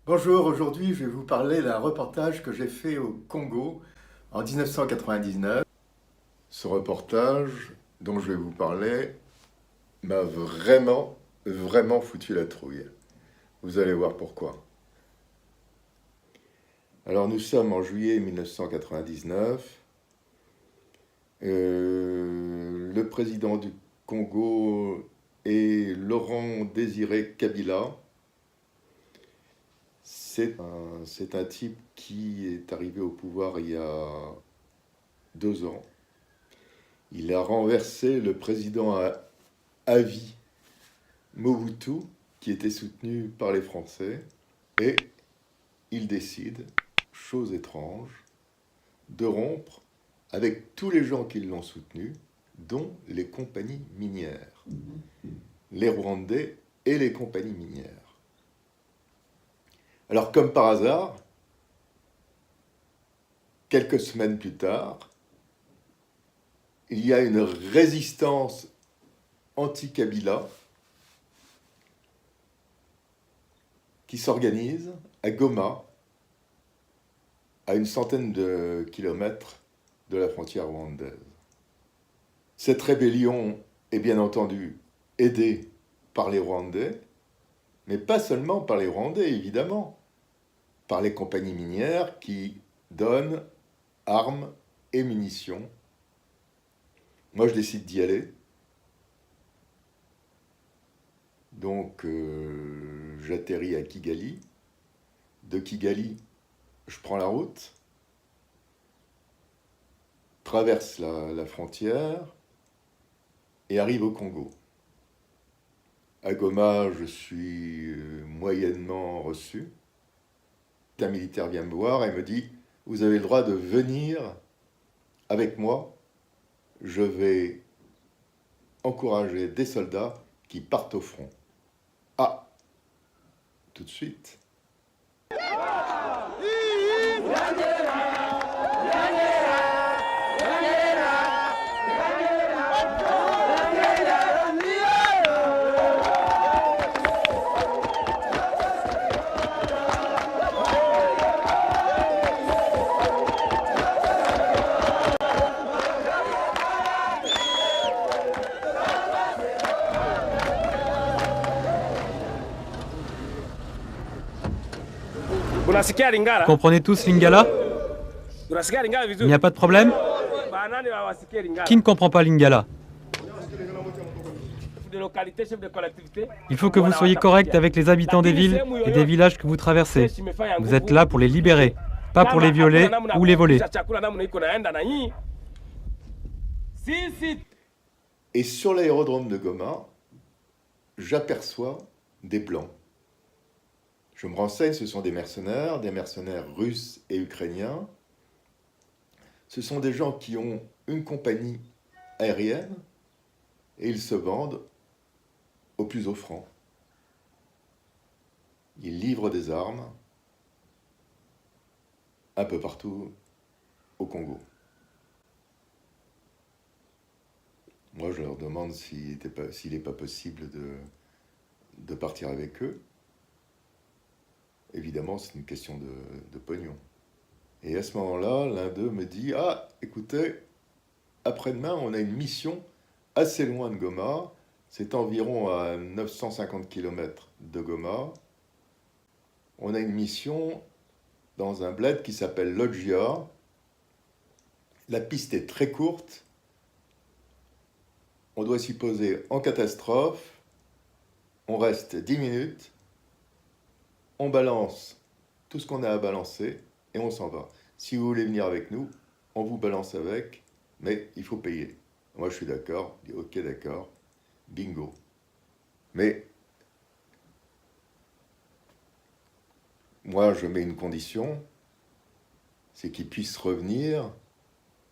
Bonjour, aujourd'hui je vais vous parler d'un reportage que j'ai fait au Congo en 1999. Ce reportage dont je vais vous parler m'a vraiment foutu la trouille. Vous allez voir pourquoi. Alors nous sommes en juillet 1999. Le président du Congo est Laurent Désiré Kabila. C'est un type qui est arrivé au pouvoir il y a 2 ans. Il a renversé le président à vie, Mobutu, qui était soutenu par les Français, et il décide, chose étrange, de rompre avec tous les gens qui l'ont soutenu, dont les compagnies minières, les Rwandais et les compagnies minières. Alors, comme par hasard, quelques semaines plus tard, il y a une résistance anti-Kabila qui s'organise à Goma, à une centaine de kilomètres de la frontière rwandaise. Cette rébellion est bien entendu aidée par les Rwandais, mais pas seulement par les Rwandais, évidemment, par les compagnies minières qui donnent armes et munitions. Moi, je décide d'y aller. Donc, j'atterris à Kigali. De Kigali, je prends la route, traverse la frontière et arrive au Congo. À Goma, je suis moyennement reçu. Un militaire vient me voir et me dit « Vous avez le droit de venir avec moi. Je vais encourager des soldats qui partent au front. » Ah, tout de suite. Vous comprenez tous Lingala? Il n'y a pas de problème? Qui ne comprend pas Lingala? Il faut que vous soyez correct avec les habitants des villes et des villages que vous traversez. Vous êtes là pour les libérer, pas pour les violer ou les voler. Et sur l'aérodrome de Goma, j'aperçois des Blancs. Je me renseigne, ce sont des mercenaires russes et ukrainiens. Ce sont des gens qui ont une compagnie aérienne et ils se vendent au plus offrant. Ils livrent des armes un peu partout au Congo. Moi, je leur demande s'il n'est pas possible de partir avec eux. Évidemment, c'est une question de pognon. Et à ce moment-là, l'un d'eux me dit « Ah, écoutez, après-demain, on a une mission assez loin de Goma. C'est environ à 950 km de Goma. On a une mission dans un bled qui s'appelle Lodgia. La piste est très courte. On doit s'y poser en catastrophe. On reste 10 minutes. On balance tout ce qu'on a à balancer et on s'en va. Si vous voulez venir avec nous, on vous balance avec, mais il faut payer. » Moi, je suis d'accord. Je dis « Ok, d'accord. Bingo. » Mais moi, je mets une condition, c'est qu'ils puissent revenir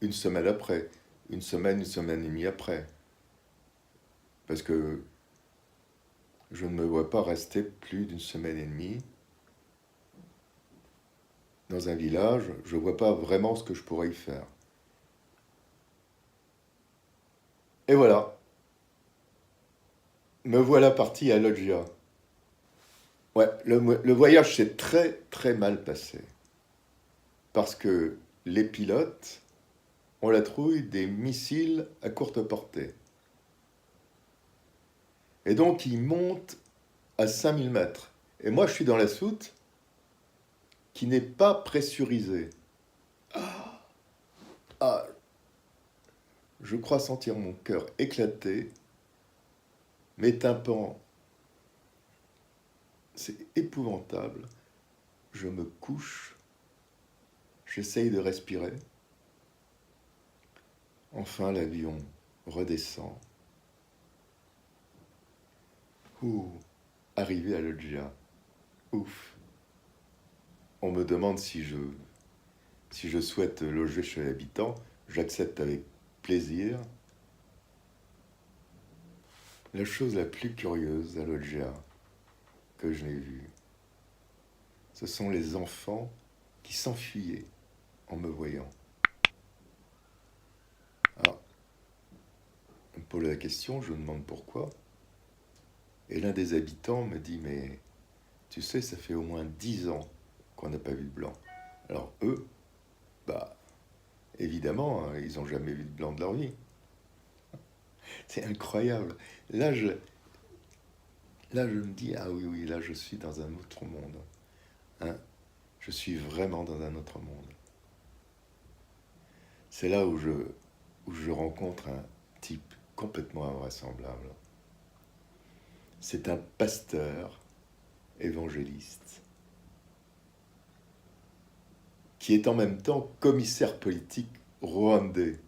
une semaine après, une semaine et demie après. Parce que je ne me vois pas rester plus d'une semaine et demie dans un village. Je ne vois pas vraiment ce que je pourrais y faire. Et voilà. Me voilà parti à Loggia. Ouais, le voyage s'est très très mal passé. Parce que les pilotes ont la trouille des missiles à courte portée. Et donc ils montent à 5000 mètres. Et moi je suis dans la soute qui n'est pas pressurisée. Ah, je crois sentir mon cœur éclater, mes tympans. C'est épouvantable. Je me couche, j'essaye de respirer. Enfin, l'avion redescend. Arrivé à Loggia. Ouf. On me demande si je souhaite loger chez l'habitant. J'accepte avec plaisir. La chose la plus curieuse à Loggia que je n'ai vue, ce sont les enfants qui s'enfuyaient en me voyant. Alors, on me pose la question, je demande pourquoi. Et l'un des habitants me dit, mais tu sais, ça fait au moins 10 ans qu'on n'a pas vu de blanc. Alors eux, évidemment, hein, ils n'ont jamais vu de blanc de leur vie. C'est incroyable. Là, je me dis, ah oui, là, je suis dans un autre monde. Hein, je suis vraiment dans un autre monde. C'est là où je rencontre un type complètement invraisemblable. C'est un pasteur évangéliste qui est en même temps commissaire politique rwandais.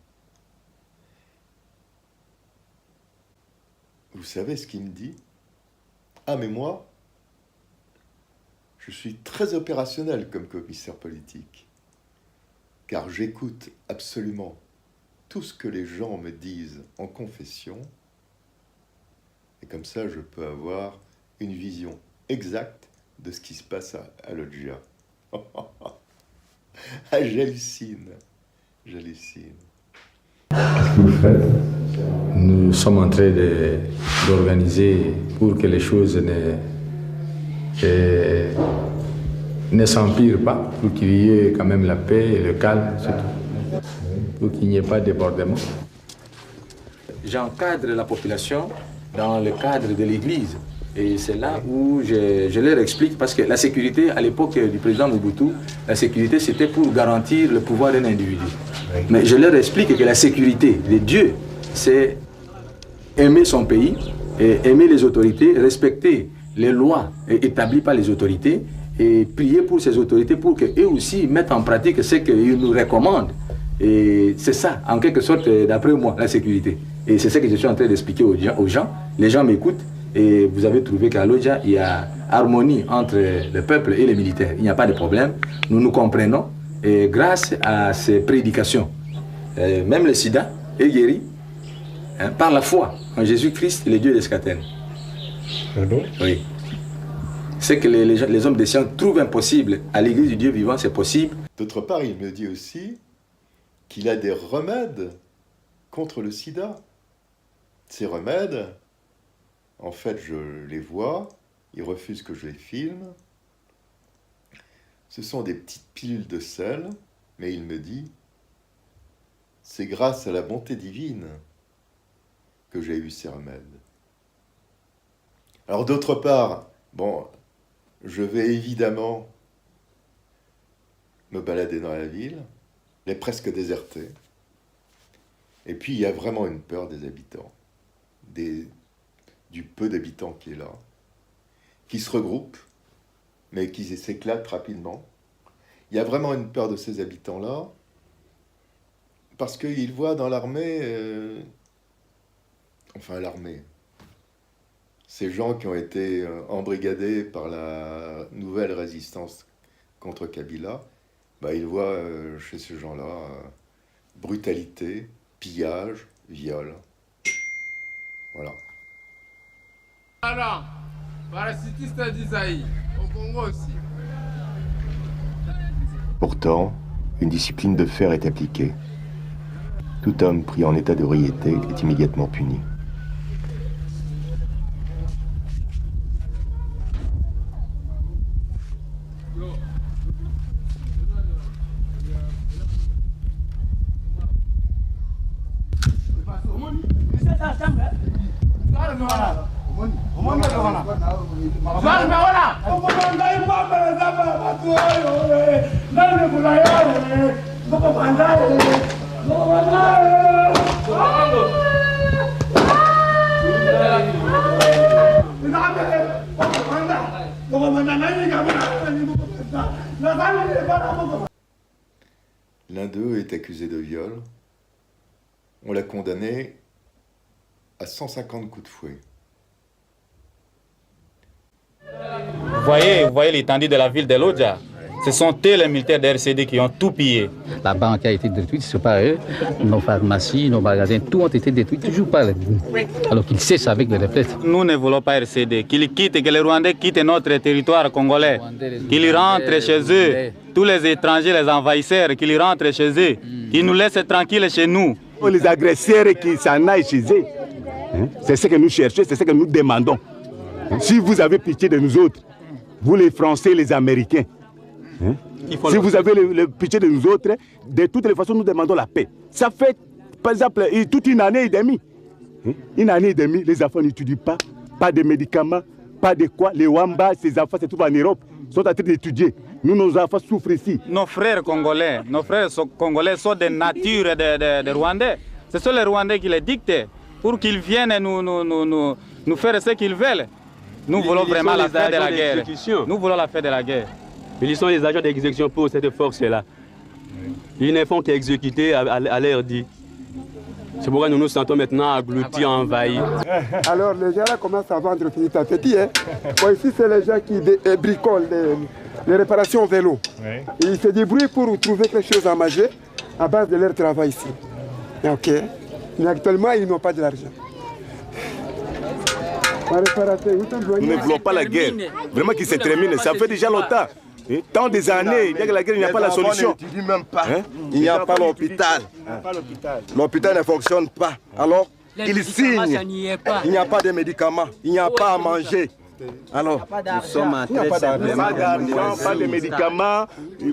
Vous savez ce qu'il me dit? Ah, mais moi, je suis très opérationnel comme commissaire politique, car j'écoute absolument tout ce que les gens me disent en confession, et comme ça, je peux avoir une vision exacte de ce qui se passe à Loggia. Ah, j'hallucine. Qu'est-ce que vous faites? Nous sommes en train d'organiser pour que les choses ne s'empirent pas, pour qu'il y ait quand même la paix et le calme, surtout, pour qu'il n'y ait pas de débordement. J'encadre la population dans le cadre de l'Église. Et c'est là où je leur explique, parce que la sécurité, à l'époque du président Mobutu, la sécurité c'était pour garantir le pouvoir d'un individu. Mais je leur explique que la sécurité de Dieu, c'est aimer son pays, et aimer les autorités, respecter les lois établies par les autorités, et prier pour ces autorités pour qu'eux aussi mettent en pratique ce qu'ils nous recommandent. Et c'est ça, en quelque sorte, d'après moi, la sécurité. Et c'est ce que je suis en train d'expliquer aux gens. Les gens m'écoutent. Et vous avez trouvé qu'à Loggia, il y a harmonie entre le peuple et les militaires. Il n'y a pas de problème. Nous nous comprenons. Et grâce à ces prédications, même le sida est guéri par la foi en Jésus-Christ, le Dieu d'Escatène. Pardon? Oui. Ce que les hommes de science trouvent impossible, à l'Église du Dieu vivant, c'est possible. D'autre part, il me dit aussi qu'il a des remèdes contre le sida. Ces remèdes, en fait, je les vois, ils refusent que je les filme. Ce sont des petites pilules de sel, mais il me dit, c'est grâce à la bonté divine que j'ai eu ces remèdes. Alors d'autre part, bon, je vais évidemment me balader dans la ville, elle est presque désertée. Et puis il y a vraiment une peur des habitants, du peu d'habitants qui est là, qui se regroupent, mais qui s'éclatent rapidement. Il y a vraiment une peur de ces habitants-là, parce qu'ils voient dans l'armée, l'armée, ces gens qui ont été embrigadés par la nouvelle résistance contre Kabila, bah, il voit chez ces gens-là brutalité, pillage, viol. Voilà. Voilà, parasitiste d'Isaïe, au Congo aussi. Pourtant, une discipline de fer est appliquée. Tout homme pris en état d'ébriété est immédiatement puni. L'un d'eux est accusé de viol. On l'a condamné à 150 coups de fouet. Vous voyez l'étendue de la ville de Lodja. Ce sont eux, les militaires de RCD, qui ont tout pillé. La banque a été détruite, ce n'est pas eux. Nos pharmacies, nos magasins, tout ont été détruits, toujours par eux. Alors qu'ils cessent avec les reflets. Nous ne voulons pas RCD. Qu'ils quittent, que les Rwandais quittent notre territoire congolais. Qu'ils rentrent chez eux. Tous les étrangers, les envahisseurs, qu'ils rentrent chez eux. Qu'ils nous laissent tranquilles chez nous. Les agresseurs qui s'en aillent chez eux. C'est ce que nous cherchons, c'est ce que nous demandons. Si vous avez pitié de nous autres, vous les Français, les Américains, si vous avez le pitié de nous autres, de toutes les façons, nous demandons la paix. Ça fait, par exemple, toute une année et demie. Une année et demie, les enfants n'étudient pas, pas de médicaments, pas de quoi. Les Wamba, ces enfants se trouvent en Europe, sont en train d'étudier. Nous, nos enfants souffrent ici. Nos frères congolais congolais sont de nature de Rwandais. Ce sont les Rwandais qui les dictent pour qu'ils viennent nous faire ce qu'ils veulent. Nous voulons vraiment la fin de la guerre. Nous voulons la fin de la guerre. Ils sont les agents d'exécution pour cette force-là. Ils ne font qu'exécuter à l'heure dit. C'est pourquoi nous nous sentons maintenant engloutis, envahis. Alors les gens là commencent à vendre petit à petit. Bon, ici, c'est les gens qui bricolent les réparations vélo. Et ils se débrouillent pour trouver quelque chose à manger à base de leur travail ici. Ok. Mais actuellement, ils n'ont pas de l'argent. Nous ne voulons pas la guerre. Vraiment qu'il se termine. Ça fait déjà longtemps. Tant des années, il y a que la guerre, il n'y a pas la solution. Il n'y a pas l'hôpital. L'hôpital ne fonctionne pas. Alors, ils signent. Il n'y a pas de médicaments. Il n'y a pas à manger. Alors, nous sommes en train de pas de médicaments,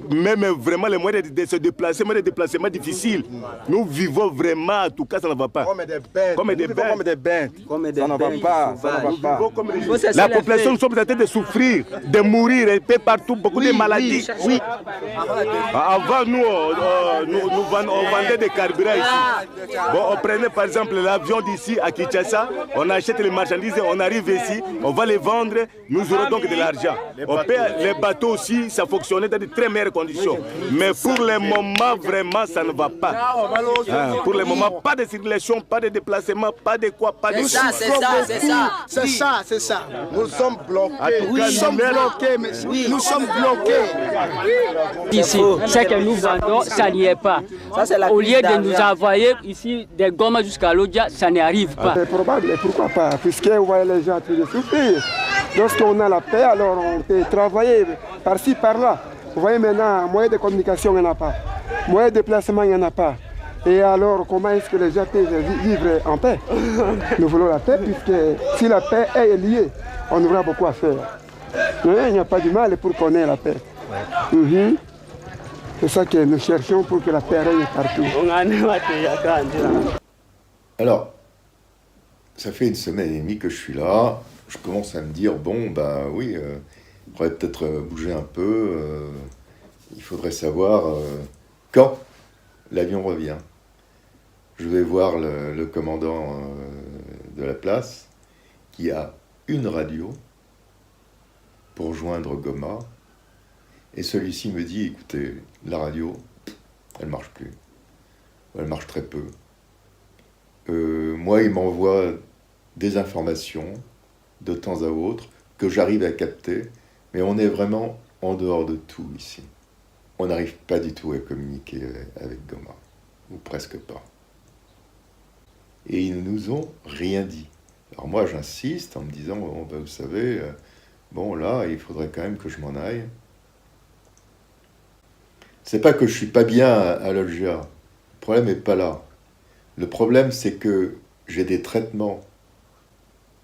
même vraiment les moyens de se déplacer, mais des déplacements difficiles. Nous vivons vraiment, en tout cas, ça ne va pas. Comme des bêtes. Ça ne va pas. La population, nous sommes en train de souffrir, de mourir, un peu partout, beaucoup de maladies. Oui. Avant, nous, on vendait des carburants ici. Bon, on prenait par exemple l'avion d'ici à Kinshasa, on achète les marchandises, on arrive ici, on va les vendre. Nous aurons donc de l'argent. Les bateaux aussi, ça fonctionnait dans de très meilleures conditions. Mais pour le moment, vraiment, ça ne va pas. Pour le moment, pas de circulation, pas de déplacement, pas de quoi, pas de... C'est ça. Nous sommes bloqués. Nous sommes bloqués. Ici, ce que nous vendons, ça n'y est pas. Au lieu de nous envoyer ici des gommes jusqu'à Lodja, ça n'y arrive pas. C'est probable, pourquoi pas? Puisque vous voyez les gens en train de souffrir. Lorsqu'on a la paix, alors on peut travailler par-ci, par-là. Vous voyez maintenant, moyen de communication, il n'y en a pas. Moyen de déplacement, il n'y en a pas. Et alors, comment est-ce que les gens peuvent vivre en paix? Nous voulons la paix, puisque si la paix est liée, on aura beaucoup à faire. Il n'y a pas du mal pour qu'on ait la paix. C'est ça que nous cherchons pour que la paix règne partout. Alors, ça fait une semaine et demie que je suis là. Je commence à me dire, bon, bah oui, il faudrait peut-être bouger un peu. Il faudrait savoir quand l'avion revient. Je vais voir le commandant de la place qui a une radio pour joindre Goma. Et celui-ci me dit, écoutez, la radio, elle marche plus. Elle marche très peu. Moi, il m'envoie des informations de temps à autre que j'arrive à capter, mais on est vraiment en dehors de tout ici. On n'arrive pas du tout à communiquer avec Goma, ou presque pas. Et ils ne nous ont rien dit. Alors moi, j'insiste en me disant, bon, ben, vous savez, bon là, il faudrait quand même que je m'en aille. C'est pas que je suis pas bien à Loggia. Le problème n'est pas là. Le problème, c'est que j'ai des traitements,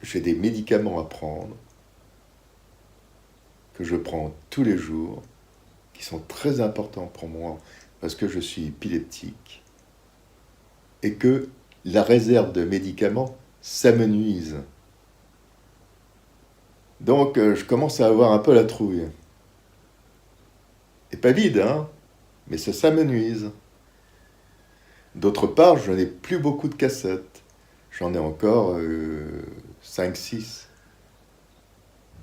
j'ai des médicaments à prendre, que je prends tous les jours, qui sont très importants pour moi, parce que je suis épileptique, et que la réserve de médicaments s'amenuise. Donc, je commence à avoir un peu la trouille. Et pas vide, hein, mais ça s'amenuise. D'autre part, je n'ai plus beaucoup de cassettes. J'en ai encore 5-6.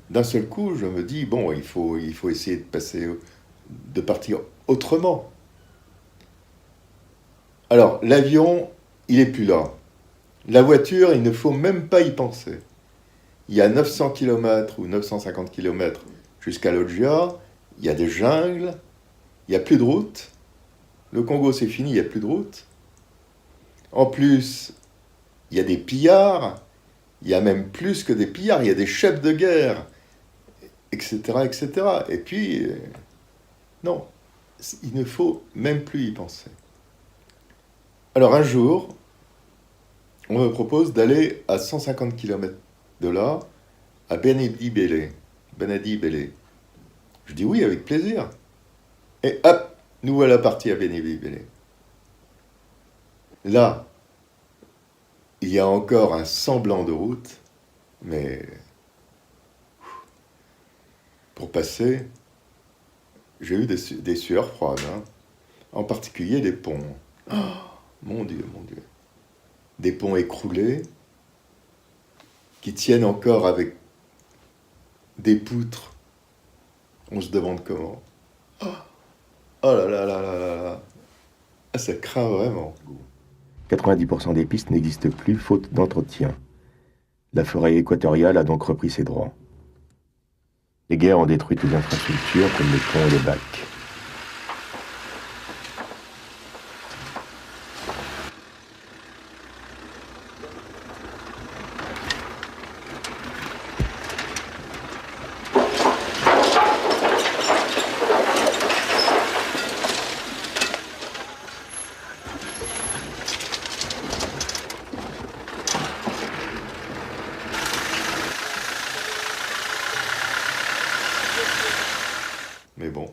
D'un seul coup, je me dis, bon, il faut essayer de partir autrement. Alors, l'avion, il n'est plus là. La voiture, il ne faut même pas y penser. Il y a 900 km ou 950 km jusqu'à Loggia, il y a des jungles, il n'y a plus de route. Le Congo, c'est fini, il n'y a plus de route. En plus, il y a des pillards, il y a même plus que des pillards, il y a des chefs de guerre, etc., etc. Et puis, non, il ne faut même plus y penser. Alors un jour, on me propose d'aller à 150 km de là, à Benadi Bélé. Je dis oui, avec plaisir. Et hop, nous voilà partis à Benadi Bélé. Là, il y a encore un semblant de route, mais pour passer, j'ai eu des sueurs froides, hein. En particulier des ponts. Oh, mon Dieu. Des ponts écroulés, qui tiennent encore avec des poutres. On se demande comment. Oh là là là là là là. Ah, ça craint vraiment. 90% des pistes n'existent plus faute d'entretien. La forêt équatoriale a donc repris ses droits. Les guerres ont détruit les infrastructures comme les ponts et les bacs. Mais bon,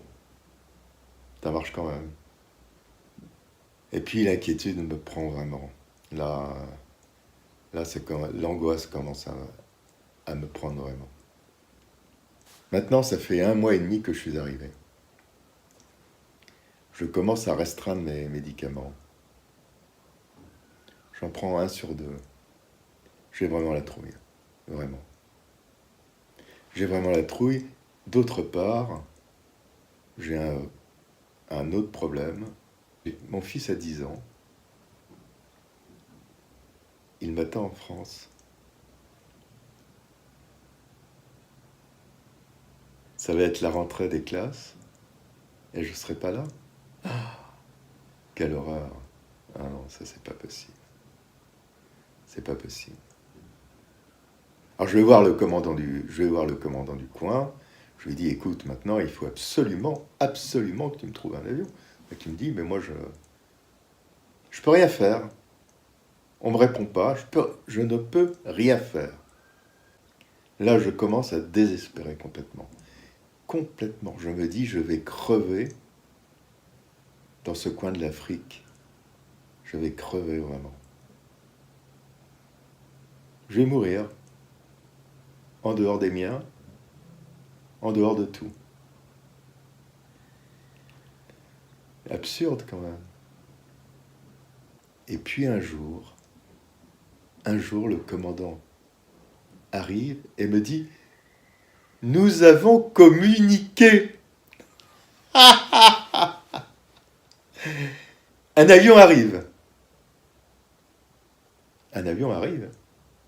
ça marche quand même. Et puis l'inquiétude me prend vraiment. Là c'est quand l'angoisse commence à me prendre vraiment. Maintenant, ça fait 1 mois et demi que je suis arrivé. Je commence à restreindre mes médicaments. J'en prends 1 sur 2. J'ai vraiment la trouille. Vraiment. J'ai vraiment la trouille. D'autre part, j'ai un autre problème. Mon fils a 10 ans. Il m'attend en France. Ça va être la rentrée des classes. Et je ne serai pas là. Ah, quelle horreur. Ah non, ça c'est pas possible. C'est pas possible. Alors je vais voir le commandant du coin. Je lui dis, écoute, maintenant, il faut absolument que tu me trouves un avion. Et tu me dis, mais moi, je peux rien faire. On me répond pas, je ne peux rien faire. Là, je commence à désespérer complètement. Complètement. Je me dis, je vais crever dans ce coin de l'Afrique. Je vais crever vraiment. Je vais mourir. En dehors des miens. En dehors de tout. Absurde quand même. Et puis un jour, le commandant arrive et me dit « Nous avons communiqué !» Un avion arrive. Un avion arrive.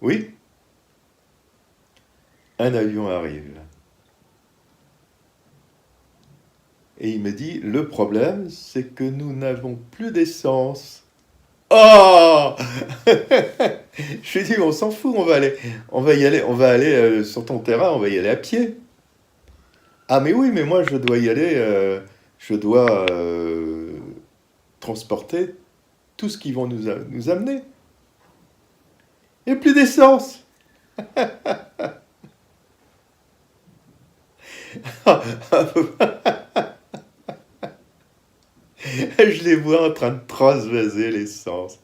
Oui. Un avion arrive. Et il me dit, le problème, c'est que nous n'avons plus d'essence. Oh Je lui dis, on s'en fout, on va aller sur ton terrain, on va y aller à pied. Ah mais oui, mais moi je dois y aller, je dois transporter tout ce qu'ils vont nous amener. Il n'y a plus d'essence. Je les vois en train de transvaser l'essence.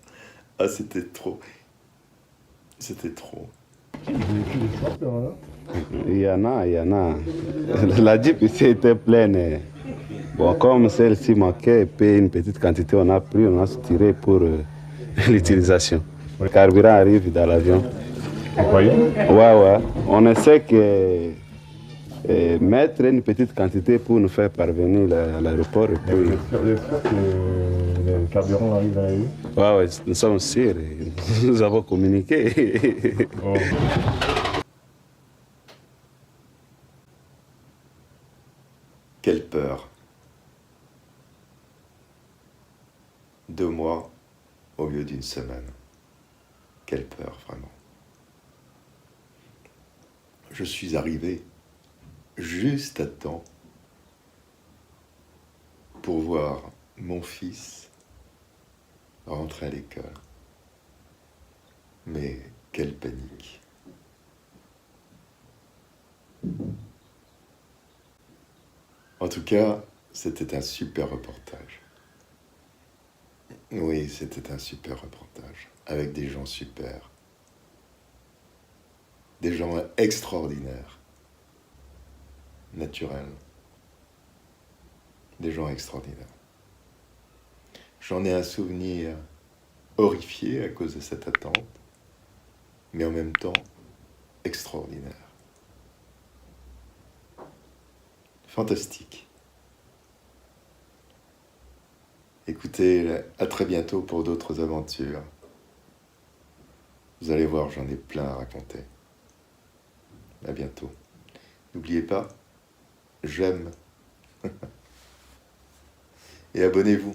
Ah, c'était trop. C'était trop. Il y en a. La Jeep ici était pleine. Bon, comme celle-ci manquait, et puis une petite quantité, on a tiré pour l'utilisation. Le carburant arrive dans l'avion. Vous voyez? Ouais. On essaie de mettre une petite quantité pour nous faire parvenir à l'aéroport. Et puis... Le carburant arrive à eux? Ouais, nous sommes sûrs. Nous avons communiqué. Oh. Quelle peur. 2 mois au lieu d'1 semaine. Quelle peur, vraiment. Je suis arrivé juste à temps pour voir mon fils rentrer à l'école. Mais quelle panique. En tout cas, c'était un super reportage. Oui, c'était un super reportage, avec des gens super. Des gens extraordinaires. Naturels. Des gens extraordinaires. J'en ai un souvenir horrifié à cause de cette attente, mais en même temps extraordinaire. Fantastique. Écoutez, à très bientôt pour d'autres aventures. Vous allez voir, j'en ai plein à raconter. À bientôt. N'oubliez pas, j'aime. Et abonnez-vous.